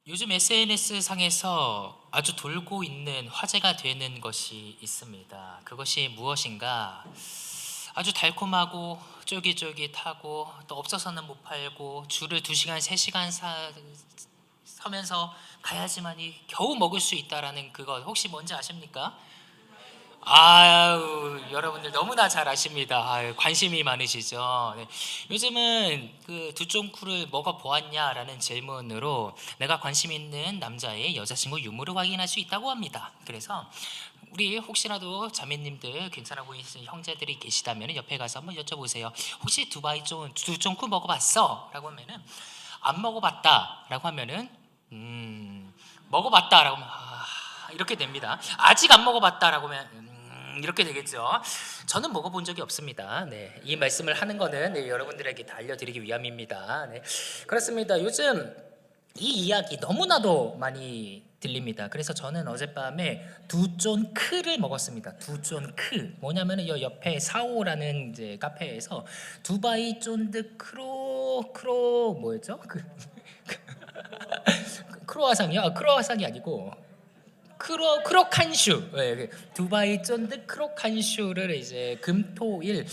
요즘 SNS 상에서 아주 돌고 있는 화제가 되는 것이 있습니다. 그것이 무엇인가? 아주 달콤하고 쫄깃쫄깃하고 또 없어서는 못 팔고 줄을 2시간, 3시간 서면서 가야지만이 겨우 먹을 수 있다라는 그것 혹시 뭔지 아십니까? 아유, 여러분들 너무나 잘 아십니다. 아유, 관심이 많으시죠. 네. 요즘은 그 두쫑쿠를 먹어보았냐라는 질문으로 내가 관심 있는 남자의 여자친구 유무를 확인할 수 있다고 합니다. 그래서 우리 혹시라도 자매님들 괜찮아 보이시는 형제들이 계시다면 옆에 가서 한번 여쭤보세요. 혹시 두쫑쿠 먹어봤어? 라고 하면은 안 먹어봤다 라고 하면은 먹어봤다 라고 하면 이렇게 됩니다. 아직 안 먹어봤다라고 하면 이렇게 되겠죠. 저는 먹어본 적이 없습니다. 네, 이 말씀을 하는 거는 여러분들에게 다 알려드리기 위함입니다. 네, 그렇습니다. 요즘 이 이야기 너무나도 많이 들립니다. 그래서 저는 어젯밤에 두쫀크를 먹었습니다. 두쫀크 뭐냐면은 요 옆에 사오라는 이제 카페에서 두바이 쫀드 크로 뭐였죠? 크로아상이요? 크로아상이 아니고 크로칸슈, 두바이 쫀드 크로칸슈를 이제 금토일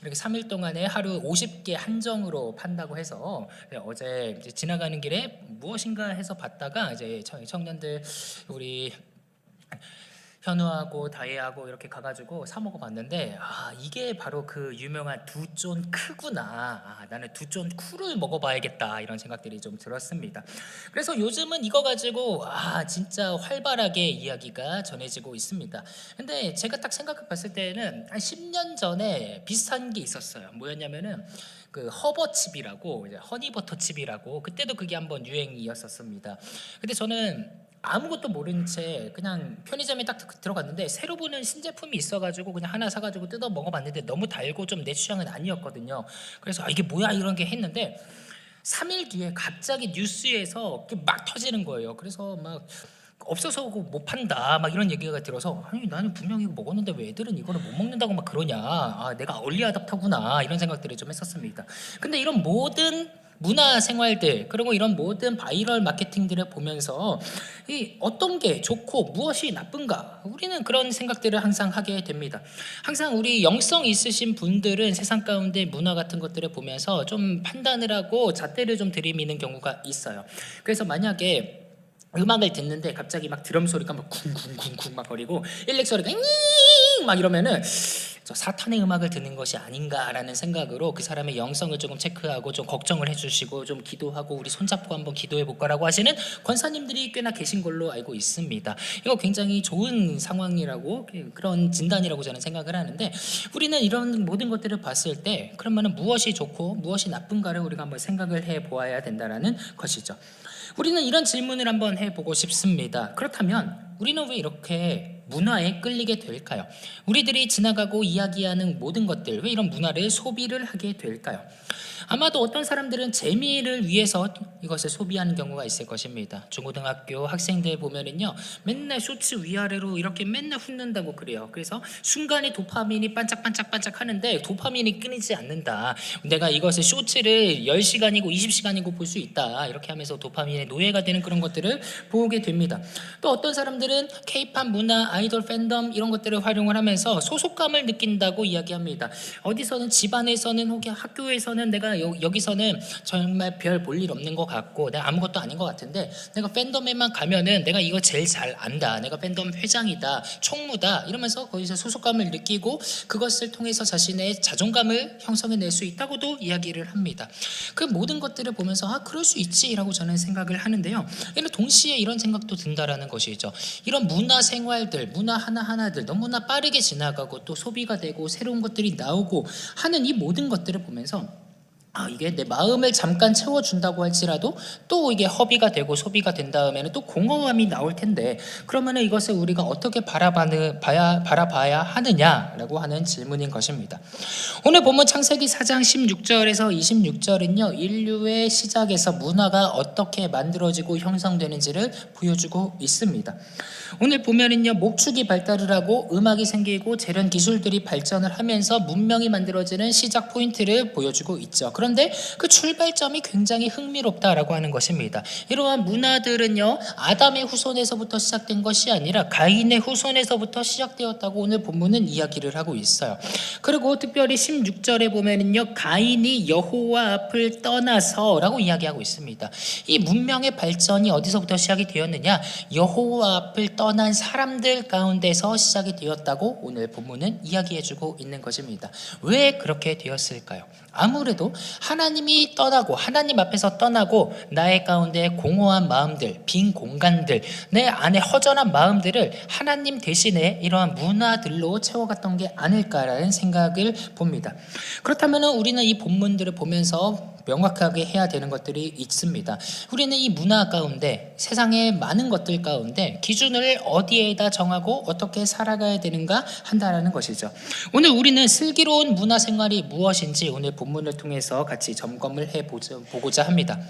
이렇게 3일 동안에 하루 50개 한정으로 판다고 해서 어제 이제 지나가는 길에 무엇인가 해서 봤다가 이제 청년들 우리 현우하고 다혜하고 이렇게 가가지고 사 먹어봤는데 이게 바로 그 유명한 두쫀 크구나. 나는 두쫀 쿠를 먹어봐야겠다 이런 생각들이 좀 들었습니다. 그래서 요즘은 이거 가지고 진짜 활발하게 이야기가 전해지고 있습니다. 근데 제가 딱 생각해 봤을 때는 한 10년 전에 비슷한 게 있었어요. 뭐였냐면은 그 허버칩이라고 이제 허니버터칩이라고 그때도 그게 한번 유행이었었습니다. 근데 저는 아무것도 모르는 채 그냥 편의점에 딱 들어갔는데 새로 보는 신제품이 있어가지고 그냥 하나 사가지고 뜯어 먹어봤는데 너무 달고 좀 내 취향은 아니었거든요. 그래서 이게 뭐야 이런 게 했는데 3일 뒤에 갑자기 뉴스에서 막 터지는 거예요. 그래서 막 없어서 못 판다 막 이런 얘기가 들어서 아니 나는 분명히 이거 먹었는데 왜 애들은 이거를 못 먹는다고 막 그러냐, 내가 얼리 아답터구나 이런 생각들을 좀 했었습니다. 근데 이런 모든 문화 생활들 그리고 이런 모든 바이럴 마케팅들을 보면서 이 어떤 게 좋고 무엇이 나쁜가 우리는 그런 생각들을 항상 하게 됩니다. 항상 우리 영성 있으신 분들은 세상 가운데 문화 같은 것들을 보면서 좀 판단을 하고 잣대를 좀 들이미는 경우가 있어요. 그래서 만약에 음악을 듣는데 갑자기 막 드럼 소리가 막 쿵쿵쿵쿵 막 거리고 일렉 소리가 잉막 이러면은 저 사탄의 음악을 듣는 것이 아닌가라는 생각으로 그 사람의 영성을 조금 체크하고 좀 걱정을 해주시고 좀 기도하고 우리 손잡고 한번 기도해 볼까라고 하시는 권사님들이 꽤나 계신 걸로 알고 있습니다. 이거 굉장히 좋은 상황이라고 그런 진단이라고 저는 생각을 하는데 우리는 이런 모든 것들을 봤을 때 그러면은 무엇이 좋고 무엇이 나쁜가를 우리가 한번 생각을 해 보아야 된다라는 것이죠. 우리는 이런 질문을 한번 해보고 싶습니다. 그렇다면 우리는 왜 이렇게 문화에 끌리게 될까요? 우리들이 지나가고 이야기하는 모든 것들 왜 이런 문화를 소비를 하게 될까요? 아마도 어떤 사람들은 재미를 위해서 이것을 소비하는 경우가 있을 것입니다. 중고등학교 학생들 보면은요 맨날 쇼츠 위아래로 이렇게 맨날 훑는다고 그래요. 그래서 순간에 도파민이 반짝반짝반짝 하는데 도파민이 끊이지 않는다. 내가 이것을 쇼츠를 10시간이고 20시간이고 볼 수 있다 이렇게 하면서 도파민의 노예가 되는 그런 것들을 보게 됩니다. 또 어떤 사람들은 K-팝 문화, 아이돌 팬덤 이런 것들을 활용을 하면서 소속감을 느낀다고 이야기합니다. 어디서는 집안에서는 혹은 학교에서는 내가 여기서는 정말 별 볼 일 없는 것 같고 내가 아무것도 아닌 것 같은데 내가 팬덤에만 가면은 내가 이거 제일 잘 안다, 내가 팬덤 회장이다, 총무다 이러면서 거기서 소속감을 느끼고 그것을 통해서 자신의 자존감을 형성해낼 수 있다고도 이야기를 합니다. 그 모든 것들을 보면서 그럴 수 있지라고 저는 생각을 하는데요. 동시에 이런 생각도 든다라는 것이죠. 이런 문화 생활들, 문화 하나하나들 너무나 빠르게 지나가고 또 소비가 되고 새로운 것들이 나오고 하는 이 모든 것들을 보면서 이게 내 마음을 잠깐 채워준다고 할지라도 또 이게 허비가 되고 소비가 된 다음에는 또 공허함이 나올 텐데 그러면은 이것을 우리가 어떻게 바라봐야 하느냐라고 하는 질문인 것입니다. 오늘 본문 창세기 4장 16절에서 26절은요 인류의 시작에서 문화가 어떻게 만들어지고 형성되는지를 보여주고 있습니다. 오늘 보면은요 목축이 발달을 하고 음악이 생기고 재련 기술들이 발전을 하면서 문명이 만들어지는 시작 포인트를 보여주고 있죠. 그런데 그 출발점이 굉장히 흥미롭다라고 하는 것입니다. 이러한 문화들은요, 아담의 후손에서부터 시작된 것이 아니라 가인의 후손에서부터 시작되었다고 오늘 본문은 이야기를 하고 있어요. 그리고 특별히 16절에 보면은요, 가인이 여호와 앞을 떠나서라고 이야기하고 있습니다. 이 문명의 발전이 어디서부터 시작이 되었느냐? 여호와 앞을 떠난 사람들 가운데서 시작이 되었다고 오늘 본문은 이야기해주고 있는 것입니다. 왜 그렇게 되었을까요? 아무래도 하나님이 떠나고 하나님 앞에서 떠나고 나의 가운데 공허한 마음들, 빈 공간들, 내 안에 허전한 마음들을 하나님 대신에 이러한 문화들로 채워갔던 게 아닐까라는 생각을 봅니다. 그렇다면 우리는 이 본문들을 보면서 명확하게 해야 되는 것들이 있습니다. 우리는 이 문화 가운데, 세상의 많은 것들 가운데 기준을 어디에다 정하고 어떻게 살아가야 되는가 한다라는 것이죠. 오늘 우리는 슬기로운 문화 생활이 무엇인지 오늘 본문을 통해서 같이 점검을 해보고자 합니다.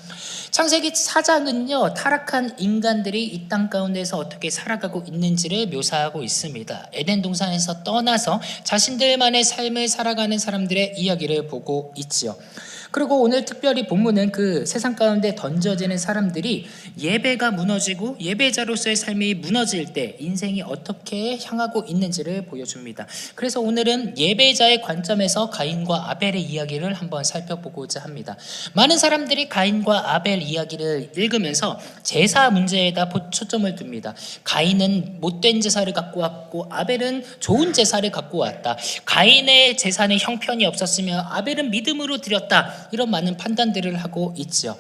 창세기 4장은요, 타락한 인간들이 이 땅 가운데서 어떻게 살아가고 있는지를 묘사하고 있습니다. 에덴 동산에서 떠나서 자신들만의 삶을 살아가는 사람들의 이야기를 보고 있지요. 그리고 오늘 특별히 본문은 그 세상 가운데 던져지는 사람들이 예배가 무너지고 예배자로서의 삶이 무너질 때 인생이 어떻게 향하고 있는지를 보여줍니다. 그래서 오늘은 예배자의 관점에서 가인과 아벨의 이야기를 한번 살펴보고자 합니다. 많은 사람들이 가인과 아벨 이야기를 읽으면서 제사 문제에다 초점을 둡니다. 가인은 못된 제사를 갖고 왔고 아벨은 좋은 제사를 갖고 왔다. 가인의 제사는 형편이 없었으며 아벨은 믿음으로 드렸다. 이런 많은 판단들을 하고 있죠.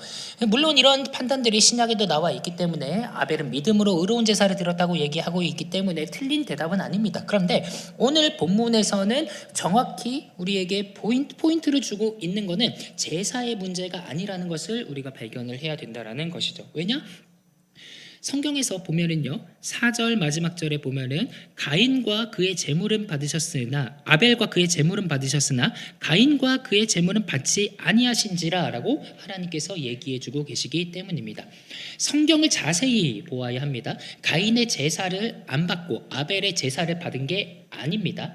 물론 이런 판단들이 신약에도 나와 있기 때문에 아벨은 믿음으로 의로운 제사를 드렸다고 얘기하고 있기 때문에 틀린 대답은 아닙니다. 그런데 오늘 본문에서는 정확히 우리에게 포인트를 주고 있는 것은 제사의 문제가 아니라는 것을 우리가 발견을 해야 된다는 것이죠. 왜냐? 성경에서 보면은요, 4절 마지막 절에 보면은 가인과 그의 제물은 받으셨으나 아벨과 그의 제물은 받으셨으나 가인과 그의 제물은 받지 아니하신지라라고 하나님께서 얘기해주고 계시기 때문입니다. 성경을 자세히 보아야 합니다. 가인의 제사를 안 받고 아벨의 제사를 받은 게 아닙니다.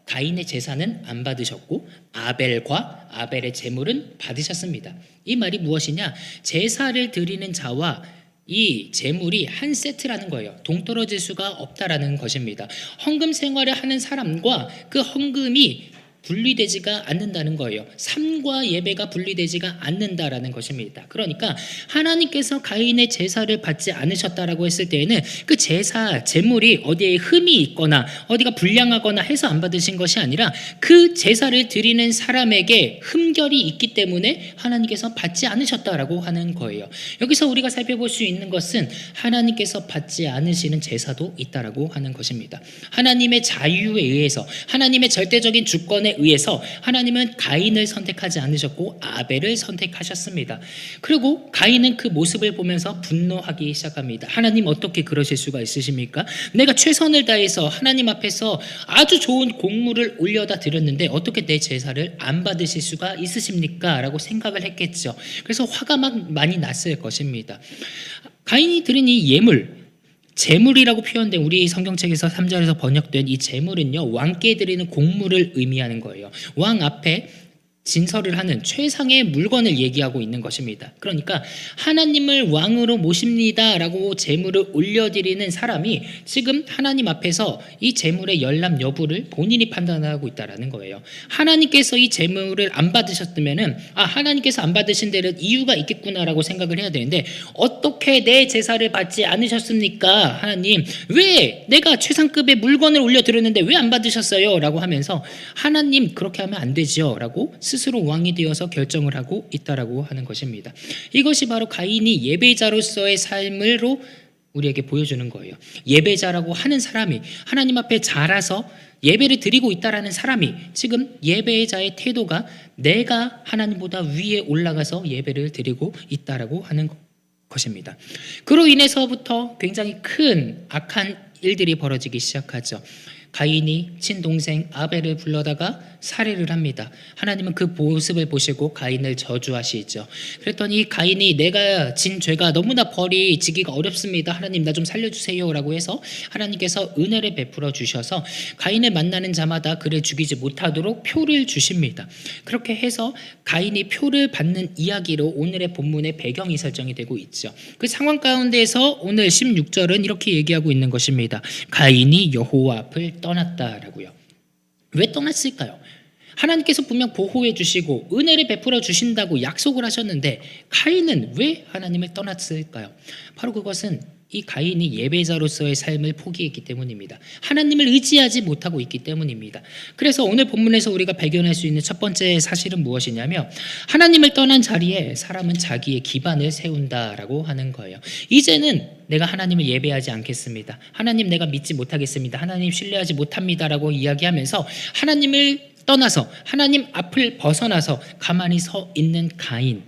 가인의 제사는 안 받으셨고 아벨과 아벨의 제물은 받으셨습니다. 이 말이 무엇이냐? 제사를 드리는 자와 이 제물이 한 세트라는 거예요. 동떨어질 수가 없다라는 것입니다. 헌금 생활을 하는 사람과 그 헌금이 분리되지가 않는다는 거예요. 삶과 예배가 분리되지가 않는다라는 것입니다. 그러니까 하나님께서 가인의 제사를 받지 않으셨다라고 했을 때에는 그 제물이 어디에 흠이 있거나 어디가 불량하거나 해서 안 받으신 것이 아니라 그 제사를 드리는 사람에게 흠결이 있기 때문에 하나님께서 받지 않으셨다라고 하는 거예요. 여기서 우리가 살펴볼 수 있는 것은 하나님께서 받지 않으시는 제사도 있다라고 하는 것입니다. 하나님의 자유에 의해서, 하나님의 절대적인 주권에 의해서 하나님은 가인을 선택하지 않으셨고 아벨을 선택하셨습니다. 그리고 가인은 그 모습을 보면서 분노하기 시작합니다. 하나님, 어떻게 그러실 수가 있으십니까? 내가 최선을 다해서 하나님 앞에서 아주 좋은 곡물을 올려다 드렸는데 어떻게 내 제사를 안 받으실 수가 있으십니까? 라고 생각을 했겠죠. 그래서 화가 막 많이 났을 것입니다. 가인이 드린 이 제물이라고 표현된 우리 성경책에서 3절에서 번역된 이 제물은요, 왕께 드리는 곡물을 의미하는 거예요. 왕 앞에 진설을 하는 최상의 물건을 얘기하고 있는 것입니다. 그러니까 하나님을 왕으로 모십니다라고 제물을 올려드리는 사람이 지금 하나님 앞에서 이 제물의 열람 여부를 본인이 판단하고 있다는 거예요. 하나님께서 이 제물을 안 받으셨다면은 하나님께서 안 받으신 데는 이유가 있겠구나라고 생각을 해야 되는데, 어떻게 내 제사를 받지 않으셨습니까? 하나님, 왜 내가 최상급의 물건을 올려드렸는데 왜 안 받으셨어요? 라고 하면서 하나님, 그렇게 하면 안 되죠 라고 스스로 왕이 되어서 결정을 하고 있다라고 하는 것입니다. 이것이 바로 가인이 예배자로서의 삶으로 우리에게 보여주는 거예요. 예배자라고 하는 사람이 하나님 앞에 자라서 예배를 드리고 있다라는 사람이 지금 예배자의 태도가 내가 하나님보다 위에 올라가서 예배를 드리고 있다라고 하는 것입니다. 그로 인해서부터 굉장히 큰 악한 일들이 벌어지기 시작하죠. 가인이 친동생 아벨을 불러다가 살해를 합니다. 하나님은 그 모습을 보시고 가인을 저주하시죠. 그랬더니 가인이 내가 진 죄가 너무나 벌이 지기가 어렵습니다. 하나님 나 좀 살려주세요 라고 해서 하나님께서 은혜를 베풀어 주셔서 가인을 만나는 자마다 그를 죽이지 못하도록 표를 주십니다. 그렇게 해서 가인이 표를 받는 이야기로 오늘의 본문의 배경이 설정이 되고 있죠. 그 상황 가운데에서 오늘 16절은 이렇게 얘기하고 있는 것입니다. 가인이 여호와 앞을 떠났다라고요. 왜 떠났을까요? 하나님께서 분명 보호해 주시고 은혜를 베풀어 주신다고 약속을 하셨는데 가인은 왜 하나님을 떠났을까요? 바로 그것은 이 가인이 예배자로서의 삶을 포기했기 때문입니다. 하나님을 의지하지 못하고 있기 때문입니다. 그래서 오늘 본문에서 우리가 발견할 수 있는 첫 번째 사실은 무엇이냐면 하나님을 떠난 자리에 사람은 자기의 기반을 세운다라고 하는 거예요. 이제는 내가 하나님을 예배하지 않겠습니다. 하나님 내가 믿지 못하겠습니다. 하나님 신뢰하지 못합니다라고 이야기하면서 하나님을 떠나서 하나님 앞을 벗어나서 가만히 서 있는 가인.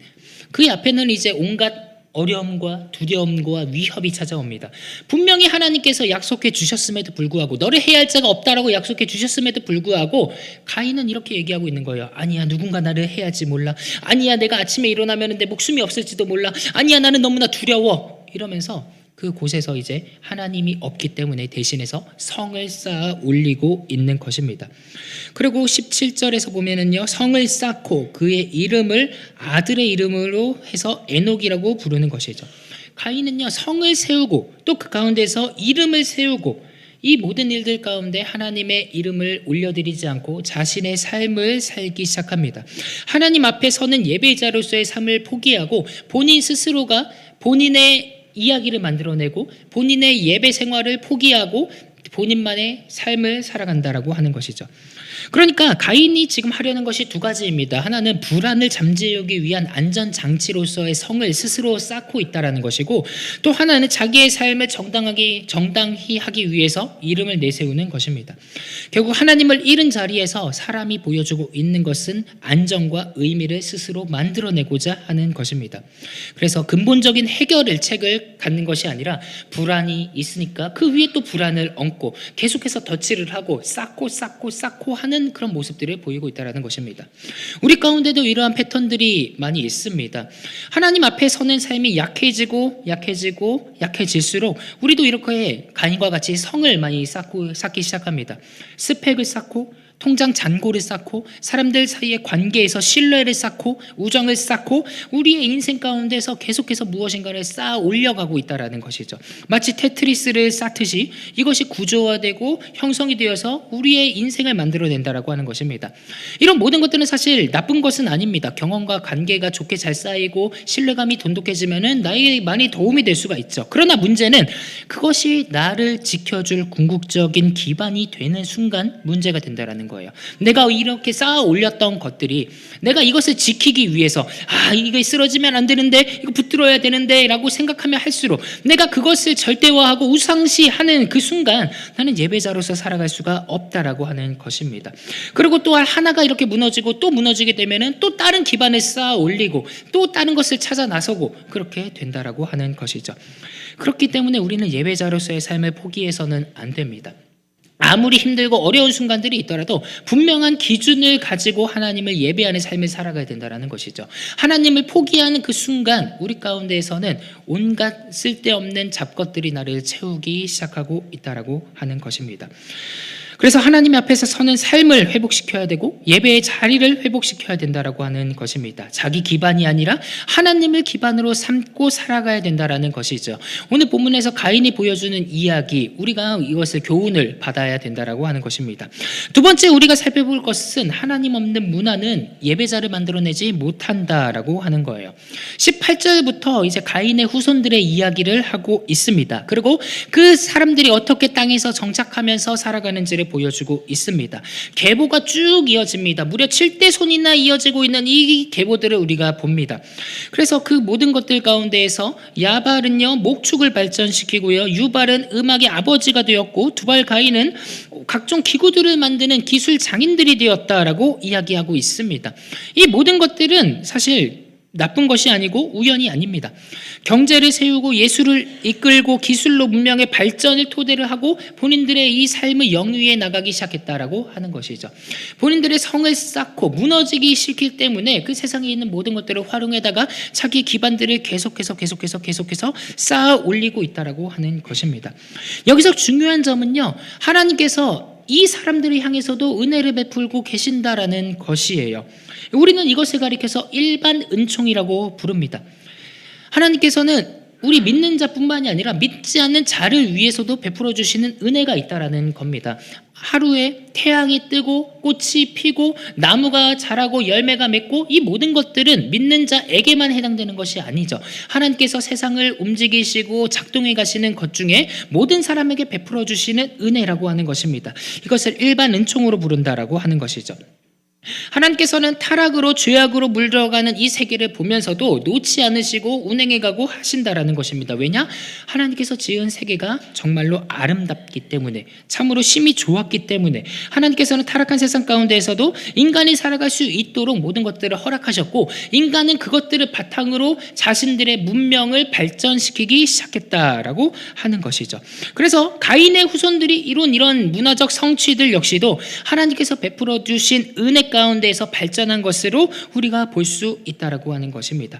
그 앞에는 이제 온갖 어려움과 두려움과 위협이 찾아옵니다. 분명히 하나님께서 약속해 주셨음에도 불구하고 너를 해야 할 자가 없다라고 약속해 주셨음에도 불구하고 가인은 이렇게 얘기하고 있는 거예요. 아니야 누군가 나를 해야지 몰라. 아니야 내가 아침에 일어나면 내 목숨이 없을지도 몰라. 아니야 나는 너무나 두려워. 이러면서 그 곳에서 이제 하나님이 없기 때문에 대신해서 성을 쌓아 올리고 있는 것입니다. 그리고 17절에서 보면은요, 성을 쌓고 그의 이름을 아들의 이름으로 해서 에녹이라고 부르는 것이죠. 가인은요, 성을 세우고 또 그 가운데서 이름을 세우고 이 모든 일들 가운데 하나님의 이름을 올려드리지 않고 자신의 삶을 살기 시작합니다. 하나님 앞에 서는 예배자로서의 삶을 포기하고 본인 스스로가 본인의 이야기를 만들어내고 본인의 예배 생활을 포기하고 본인만의 삶을 살아간다라고 하는 것이죠. 그러니까 가인이 지금 하려는 것이 두 가지입니다. 하나는 불안을 잠재우기 위한 안전장치로서의 성을 스스로 쌓고 있다는 것이고 또 하나는 자기의 삶을 정당히 하기 위해서 이름을 내세우는 것입니다. 결국 하나님을 잃은 자리에서 사람이 보여주고 있는 것은 안정과 의미를 스스로 만들어내고자 하는 것입니다. 그래서 근본적인 책을 갖는 것이 아니라 불안이 있으니까 그 위에 또 불안을 얹고 계속해서 덧칠을 하고 쌓고 하는 그런 모습들을 보이고 있다는 것입니다. 우리 가운데도 이러한 패턴들이 많이 있습니다. 하나님 앞에 서는 삶이 약해질수록 우리도 이렇게 가인과 같이 성을 많이 쌓기 시작합니다. 스펙을 쌓고 통장 잔고를 쌓고 사람들 사이의 관계에서 신뢰를 쌓고 우정을 쌓고 우리의 인생 가운데서 계속해서 무엇인가를 쌓아 올려가고 있다는 것이죠. 마치 테트리스를 쌓듯이 이것이 구조화되고 형성이 되어서 우리의 인생을 만들어낸다라고 하는 것입니다. 이런 모든 것들은 사실 나쁜 것은 아닙니다. 경험과 관계가 좋게 잘 쌓이고 신뢰감이 돈독해지면 나에게 많이 도움이 될 수가 있죠. 그러나 문제는 그것이 나를 지켜줄 궁극적인 기반이 되는 순간 문제가 된다는 거예요. 내가 이렇게 쌓아 올렸던 것들이 내가 이것을 지키기 위해서 이게 쓰러지면 안 되는데 이거 붙들어야 되는데 라고 생각하면 할수록 내가 그것을 절대화하고 우상시하는 그 순간 나는 예배자로서 살아갈 수가 없다라고 하는 것입니다. 그리고 또한 하나가 이렇게 무너지고 또 무너지게 되면 또 다른 기반을 쌓아 올리고 또 다른 것을 찾아 나서고 그렇게 된다라고 하는 것이죠. 그렇기 때문에 우리는 예배자로서의 삶을 포기해서는 안 됩니다. 아무리 힘들고 어려운 순간들이 있더라도 분명한 기준을 가지고 하나님을 예배하는 삶을 살아가야 된다는 것이죠. 하나님을 포기하는 그 순간 우리 가운데에서는 온갖 쓸데없는 잡것들이 나를 채우기 시작하고 있다라고 하는 것입니다. 그래서 하나님 앞에서 서는 삶을 회복시켜야 되고 예배의 자리를 회복시켜야 된다라고 하는 것입니다. 자기 기반이 아니라 하나님을 기반으로 삼고 살아가야 된다라는 것이죠. 오늘 본문에서 가인이 보여주는 이야기, 우리가 이것을 교훈을 받아야 된다라고 하는 것입니다. 두 번째 우리가 살펴볼 것은 하나님 없는 문화는 예배자를 만들어내지 못한다라고 하는 거예요. 18절부터 이제 가인의 후손들의 이야기를 하고 있습니다. 그리고 그 사람들이 어떻게 땅에서 정착하면서 살아가는지를 보여주고 있습니다. 계보가 쭉 이어집니다. 무려 7대 손이나 이어지고 있는 이 계보들을 우리가 봅니다. 그래서 그 모든 것들 가운데에서 야발은요 목축을 발전시키고요, 유발은 음악의 아버지가 되었고, 두발 가인은 각종 기구들을 만드는 기술 장인들이 되었다라고 이야기하고 있습니다. 이 모든 것들은 사실 나쁜 것이 아니고 우연이 아닙니다. 경제를 세우고 예술을 이끌고 기술로 문명의 발전을 토대로 하고 본인들의 이 삶의 영위에 나가기 시작했다라고 하는 것이죠. 본인들의 성을 쌓고 무너지기 싫기 때문에 그 세상에 있는 모든 것들을 활용해다가 자기 기반들을 계속해서 쌓아 올리고 있다라고 하는 것입니다. 여기서 중요한 점은요, 하나님께서 이 사람들을 향해서도 은혜를 베풀고 계신다라는 것이에요. 우리는 이것을 가리켜서 일반 은총이라고 부릅니다. 하나님께서는 우리 믿는 자뿐만이 아니라 믿지 않는 자를 위해서도 베풀어 주시는 은혜가 있다라는 겁니다. 하루에 태양이 뜨고 꽃이 피고 나무가 자라고 열매가 맺고 이 모든 것들은 믿는 자에게만 해당되는 것이 아니죠. 하나님께서 세상을 움직이시고 작동해 가시는 것 중에 모든 사람에게 베풀어 주시는 은혜라고 하는 것입니다. 이것을 일반 은총으로 부른다라고 하는 것이죠. 하나님께서는 타락으로 죄악으로 물들어가는 이 세계를 보면서도 놓지 않으시고 운행해 가고 하신다라는 것입니다. 왜냐? 하나님께서 지은 세계가 정말로 아름답기 때문에, 참으로 심히 좋았기 때문에 하나님께서는 타락한 세상 가운데에서도 인간이 살아갈 수 있도록 모든 것들을 허락하셨고, 인간은 그것들을 바탕으로 자신들의 문명을 발전시키기 시작했다라고 하는 것이죠. 그래서 가인의 후손들이 이룬 이런 문화적 성취들 역시도 하나님께서 베풀어 주신 은혜 가운데에서 발전한 것으로 우리가 볼 수 있다라고 하는 것입니다.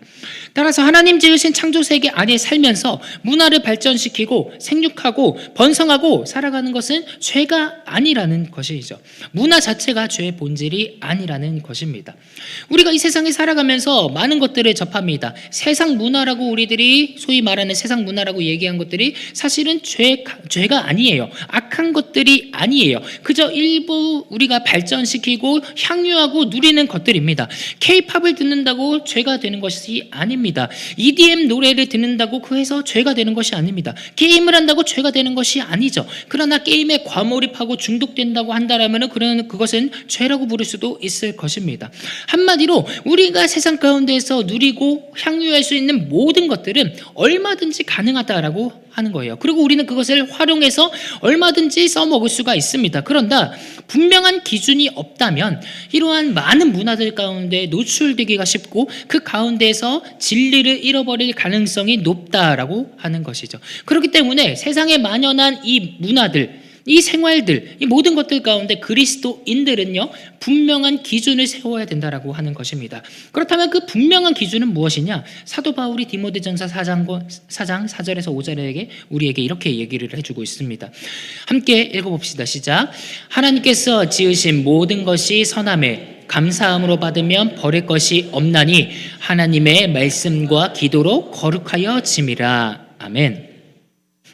따라서 하나님 지으신 창조 세계 안에 살면서 문화를 발전시키고 생육하고 번성하고 살아가는 것은 죄가 아니라는 것이죠. 문화 자체가 죄의 본질이 아니라는 것입니다. 우리가 이 세상에 살아가면서 많은 것들을 접합니다. 세상 문화라고 우리들이 소위 말하는 세상 문화라고 얘기한 것들이 사실은 죄가 아니에요. 악한 것들이 아니에요. 그저 일부 우리가 발전시키고 향유하고 누리는 것들입니다. K-팝을 듣는다고 죄가 되는 것이 아닙니다. EDM 노래를 듣는다고 그래서 죄가 되는 것이 아닙니다. 게임을 한다고 죄가 되는 것이 아니죠. 그러나 게임에 과몰입하고 중독된다고 한다라면 그것은 죄라고 부를 수도 있을 것입니다. 한마디로 우리가 세상 가운데에서 누리고 향유할 수 있는 모든 것들은 얼마든지 가능하다라고 하는 거예요. 그리고 우리는 그것을 활용해서 얼마든지 써먹을 수가 있습니다. 그런다 분명한 기준이 없다면 이러한 많은 문화들 가운데 노출되기가 쉽고 그 가운데에서 진리를 잃어버릴 가능성이 높다라고 하는 것이죠. 그렇기 때문에 세상에 만연한 이 문화들, 이 생활들, 이 모든 것들 가운데 그리스도인들은요 분명한 기준을 세워야 된다라고 하는 것입니다. 그렇다면 그 분명한 기준은 무엇이냐? 사도 바울이 디모데전서 4장 4절에서 5절에게 우리에게 이렇게 얘기를 해주고 있습니다. 함께 읽어봅시다. 시작. 하나님께서 지으신 모든 것이 선함에 감사함으로 받으면 버릴 것이 없나니 하나님의 말씀과 기도로 거룩하여 짐이라. 아멘.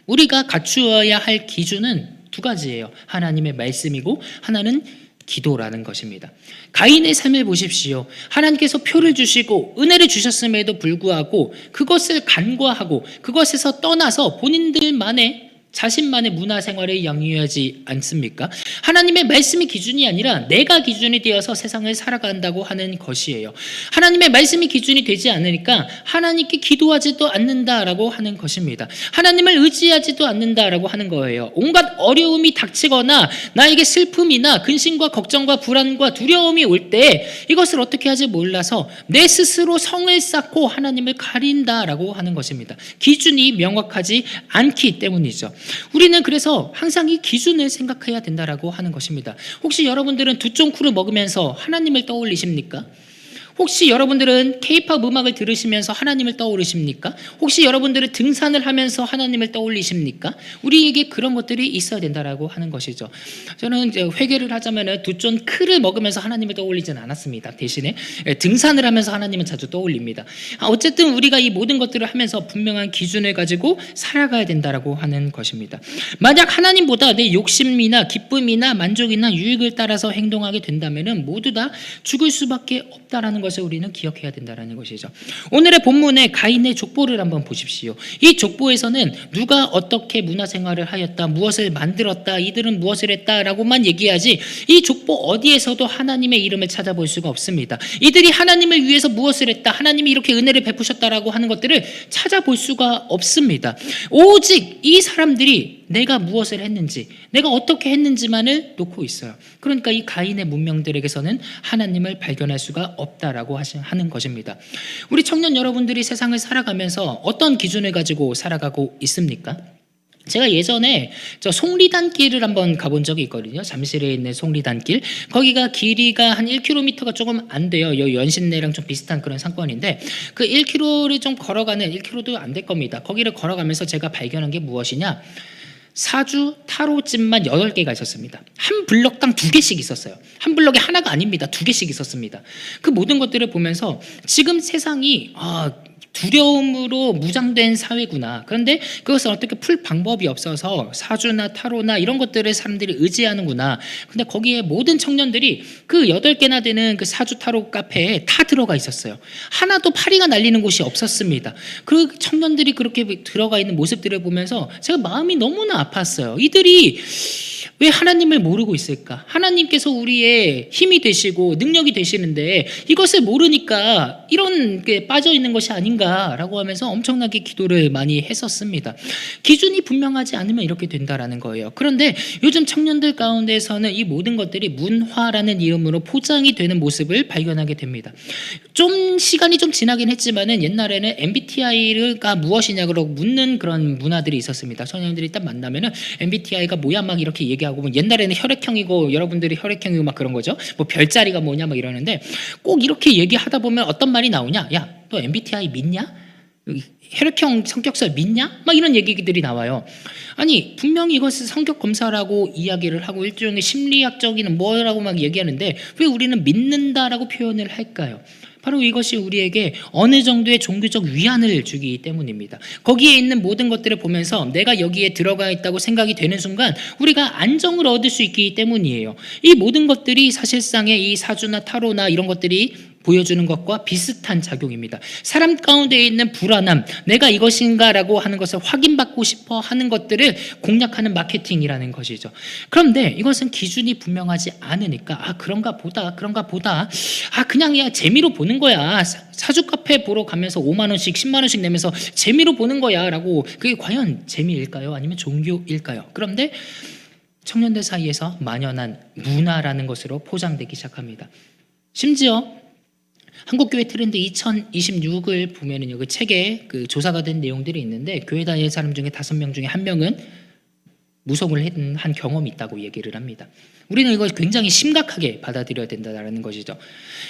우리가 갖추어야 할 기준은 두 가지예요. 하나님의 말씀이고 하나는 기도라는 것입니다. 가인의 삶을 보십시오. 하나님께서 표를 주시고 은혜를 주셨음에도 불구하고 그것을 간과하고 그것에서 떠나서 본인들만의 자신만의 문화생활을 영위하지 않습니까? 하나님의 말씀이 기준이 아니라 내가 기준이 되어서 세상을 살아간다고 하는 것이에요. 하나님의 말씀이 기준이 되지 않으니까 하나님께 기도하지도 않는다라고 하는 것입니다. 하나님을 의지하지도 않는다라고 하는 거예요. 온갖 어려움이 닥치거나 나에게 슬픔이나 근심과 걱정과 불안과 두려움이 올 때 이것을 어떻게 하지 몰라서 내 스스로 성을 쌓고 하나님을 가린다라고 하는 것입니다. 기준이 명확하지 않기 때문이죠. 우리는 그래서 항상 이 기준을 생각해야 된다라고 하는 것입니다. 혹시 여러분들은 두쫑쿠를 먹으면서 하나님을 떠올리십니까? 혹시 여러분들은 K-팝 음악을 들으시면서 하나님을 떠오르십니까? 혹시 여러분들은 등산을 하면서 하나님을 떠올리십니까? 우리에게 그런 것들이 있어야 된다라고 하는 것이죠. 저는 이제 회개를 하자면 두쫑크를 먹으면서 하나님을 떠올리진 않았습니다. 대신에 등산을 하면서 하나님은 자주 떠올립니다. 어쨌든 우리가 이 모든 것들을 하면서 분명한 기준을 가지고 살아가야 된다라고 하는 것입니다. 만약 하나님보다 내 욕심이나 기쁨이나 만족이나 유익을 따라서 행동하게 된다면 모두 다 죽을 수밖에 없다라는 것을 우리는 기억해야 된다는 것이죠. 오늘의 본문의 가인의 족보를 한번 보십시오. 이 족보에서는 누가 어떻게 문화생활을 하였다, 무엇을 만들었다, 이들은 무엇을 했다라고만 얘기하지 이 족보 어디에서도 하나님의 이름을 찾아볼 수가 없습니다. 이들이 하나님을 위해서 무엇을 했다, 하나님이 이렇게 은혜를 베푸셨다라고 하는 것들을 찾아볼 수가 없습니다. 오직 이 사람들이 내가 무엇을 했는지, 내가 어떻게 했는지만을 놓고 있어요. 그러니까 이 가인의 문명들에게서는 하나님을 발견할 수가 없다라고 하는 것입니다. 우리 청년 여러분들이 세상을 살아가면서 어떤 기준을 가지고 살아가고 있습니까? 제가 예전에 저 속리단길을 한번 가본 적이 있거든요. 잠실에 있는 속리단길. 거기가 길이가 한 1km가 조금 안 돼요. 여기 연신내랑 좀 비슷한 그런 상권인데 그 1km를 좀 걸어가는 1km도 안 될 겁니다. 거기를 걸어가면서 제가 발견한 게 무엇이냐? 사주 타로집만 8개가 있었습니다. 한 블럭당 2개씩 있었어요. 한 블럭에 하나가 아닙니다. 2개씩 있었습니다. 그 모든 것들을 보면서 지금 세상이 두려움으로 무장된 사회구나. 그런데 그것을 어떻게 풀 방법이 없어서 사주나 타로나 이런 것들을 사람들이 의지하는구나. 근데 거기에 모든 청년들이 그 8개나 되는 그 사주 타로 카페에 다 들어가 있었어요. 하나도 파리가 날리는 곳이 없었습니다. 그 청년들이 그렇게 들어가 있는 모습들을 보면서 제가 마음이 너무나 아팠어요. 이들이 왜 하나님을 모르고 있을까? 하나님께서 우리의 힘이 되시고 능력이 되시는데 이것을 모르니까 이런 게 빠져 있는 것이 아닌가라고 하면서 엄청나게 기도를 많이 했었습니다. 기준이 분명하지 않으면 이렇게 된다라는 거예요. 그런데 요즘 청년들 가운데서는 이 모든 것들이 문화라는 이름으로 포장이 되는 모습을 발견하게 됩니다. 좀 시간이 좀 지나긴 했지만은 옛날에는 MBTI가 무엇이냐고 묻는 그런 문화들이 있었습니다. 청년들이 딱 만나면은 MBTI가 뭐야 막 이렇게 얘기하고 뭐 옛날에는 혈액형이고 여러분들이 혈액형이고 막 그런 거죠. 뭐 별자리가 뭐냐 막 이러는데 꼭 이렇게 얘기하다 보면 어떤 말이 나오냐? 야, 너 MBTI 믿냐? 혈액형 성격설 믿냐? 막 이런 얘기들이 나와요. 아니 분명히 이것을 성격 검사라고 이야기를 하고 일종의 심리학적인 뭐라고 막 얘기하는데 왜 우리는 믿는다라고 표현을 할까요? 바로 이것이 우리에게 어느 정도의 종교적 위안을 주기 때문입니다. 거기에 있는 모든 것들을 보면서 내가 여기에 들어가 있다고 생각이 되는 순간 우리가 안정을 얻을 수 있기 때문이에요. 이 모든 것들이 사실상의 이 사주나 타로나 이런 것들이 보여주는 것과 비슷한 작용입니다. 사람 가운데 있는 불안함, 내가 이것인가라고 하는 것을 확인받고 싶어 하는 것들을 공략하는 마케팅이라는 것이죠. 그런데 이것은 기준이 분명하지 않으니까 그런가 보다 그냥 야 재미로 보는 거야. 사주 카페 보러 가면서 5만 원씩 10만 원씩 내면서 재미로 보는 거야 라고. 그게 과연 재미일까요? 아니면 종교일까요? 그런데 청년들 사이에서 만연한 문화라는 것으로 포장되기 시작합니다. 심지어 한국교회 트렌드 2026을 보면은요, 그 책에 그 조사가 된 내용들이 있는데 교회 다니는 사람 중에 5명 중에 1명은 무속을 한 경험이 있다고 얘기를 합니다. 우리는 이걸 굉장히 심각하게 받아들여야 된다는 것이죠.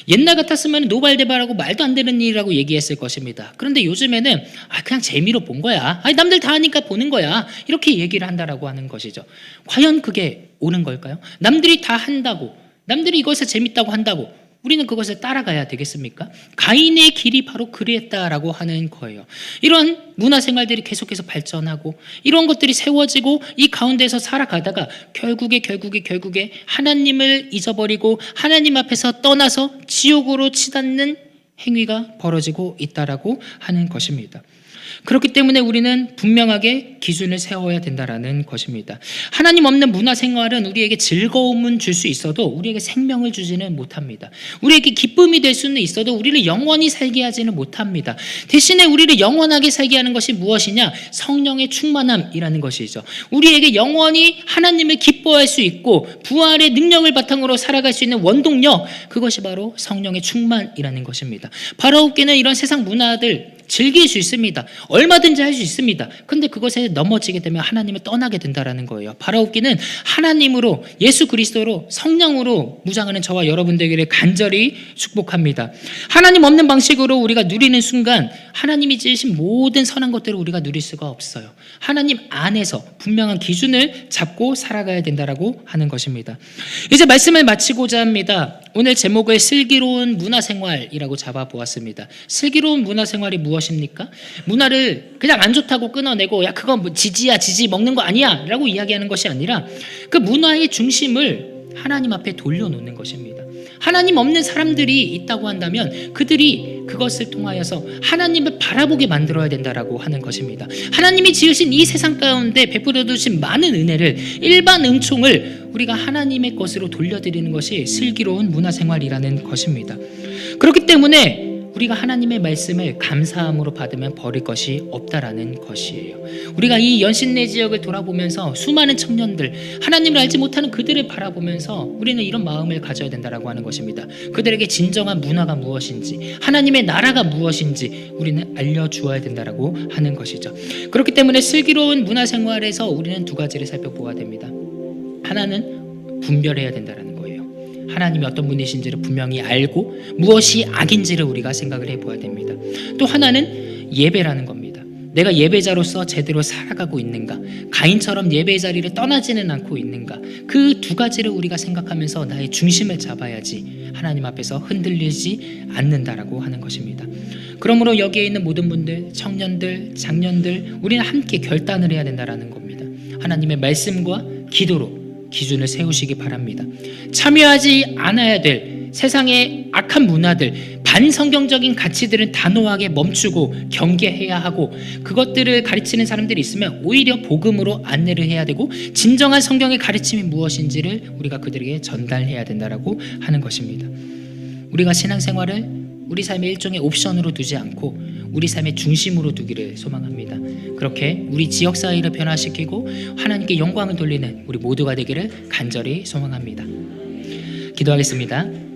옛날 같았으면 노발대발하고 말도 안 되는 일이라고 얘기했을 것입니다. 그런데 요즘에는 그냥 재미로 본 거야. 남들 다 하니까 보는 거야. 이렇게 얘기를 한다라고 하는 것이죠. 과연 그게 옳은 걸까요? 남들이 다 한다고, 남들이 이것을 재밌다고 한다고 우리는 그것을 따라가야 되겠습니까? 가인의 길이 바로 그랬다라고 하는 거예요. 이런 문화생활들이 계속해서 발전하고 이런 것들이 세워지고 이 가운데서 살아가다가 결국에 하나님을 잊어버리고 하나님 앞에서 떠나서 지옥으로 치닫는 행위가 벌어지고 있다라고 하는 것입니다. 그렇기 때문에 우리는 분명하게 기준을 세워야 된다라는 것입니다. 하나님 없는 문화생활은 우리에게 즐거움은 줄 수 있어도 우리에게 생명을 주지는 못합니다. 우리에게 기쁨이 될 수는 있어도 우리를 영원히 살게 하지는 못합니다. 대신에 우리를 영원하게 살게 하는 것이 무엇이냐? 성령의 충만함이라는 것이죠. 우리에게 영원히 하나님을 기뻐할 수 있고 부활의 능력을 바탕으로 살아갈 수 있는 원동력, 그것이 바로 성령의 충만이라는 것입니다. 바라옵기는 이런 세상 문화들 즐길 수 있습니다. 얼마든지 할 수 있습니다. 그런데 그것에 넘어지게 되면 하나님을 떠나게 된다라는 거예요. 바라옵기는 하나님으로, 예수 그리스도로, 성령으로 무장하는 저와 여러분들에게 간절히 축복합니다. 하나님 없는 방식으로 우리가 누리는 순간 하나님이 지으신 모든 선한 것들을 우리가 누릴 수가 없어요. 하나님 안에서 분명한 기준을 잡고 살아가야 된다라고 하는 것입니다. 이제 말씀을 마치고자 합니다. 오늘 제목을 슬기로운 문화생활이라고 잡아보았습니다. 슬기로운 문화생활이 무엇입니까? 문화를 그냥 안 좋다고 끊어내고 야 그건 뭐 지지야, 지지 먹는 거 아니야 라고 이야기하는 것이 아니라 그 문화의 중심을 하나님 앞에 돌려놓는 것입니다. 하나님 없는 사람들이 있다고 한다면 그들이 그것을 통하여서 하나님을 바라보게 만들어야 된다라고 하는 것입니다. 하나님이 지으신 이 세상 가운데 베풀어 주신 많은 은혜를, 일반 은총을 우리가 하나님의 것으로 돌려드리는 것이 슬기로운 문화생활이라는 것입니다. 그렇기 때문에 우리가 하나님의 말씀을 감사함으로 받으면 버릴 것이 없다라는 것이에요. 우리가 이 연신내 지역을 돌아보면서 수많은 청년들, 하나님을 알지 못하는 그들을 바라보면서 우리는 이런 마음을 가져야 된다라고 하는 것입니다. 그들에게 진정한 문화가 무엇인지, 하나님의 나라가 무엇인지 우리는 알려주어야 된다라고 하는 것이죠. 그렇기 때문에 슬기로운 문화생활에서 우리는 두 가지를 살펴보아야 됩니다. 하나는 분별해야 된다라는 거예요. 하나님이 어떤 분이신지를 분명히 알고 무엇이 악인지를 우리가 생각을 해보아야 됩니다. 또 하나는 예배라는 겁니다. 내가 예배자로서 제대로 살아가고 있는가, 가인처럼 예배의 자리를 떠나지는 않고 있는가, 그 두 가지를 우리가 생각하면서 나의 중심을 잡아야지 하나님 앞에서 흔들리지 않는다라고 하는 것입니다. 그러므로 여기에 있는 모든 분들, 청년들, 장년들, 우리는 함께 결단을 해야 된다라는 겁니다. 하나님의 말씀과 기도로 기준을 세우시기 바랍니다. 참여하지 않아야 될 세상의 악한 문화들, 반성경적인 가치들은 단호하게 멈추고 경계해야 하고, 그것들을 가르치는 사람들이 있으면 오히려 복음으로 안내를 해야 되고, 진정한 성경의 가르침이 무엇인지를 우리가 그들에게 전달해야 된다라고 하는 것입니다. 우리가 신앙생활을 우리 삶의 일종의 옵션으로 두지 않고 우리 삶의 중심으로 두기를 소망합니다. 그렇게 우리 지역사회를 변화시키고 하나님께 영광을 돌리는 우리 모두가 되기를 간절히 소망합니다. 기도하겠습니다.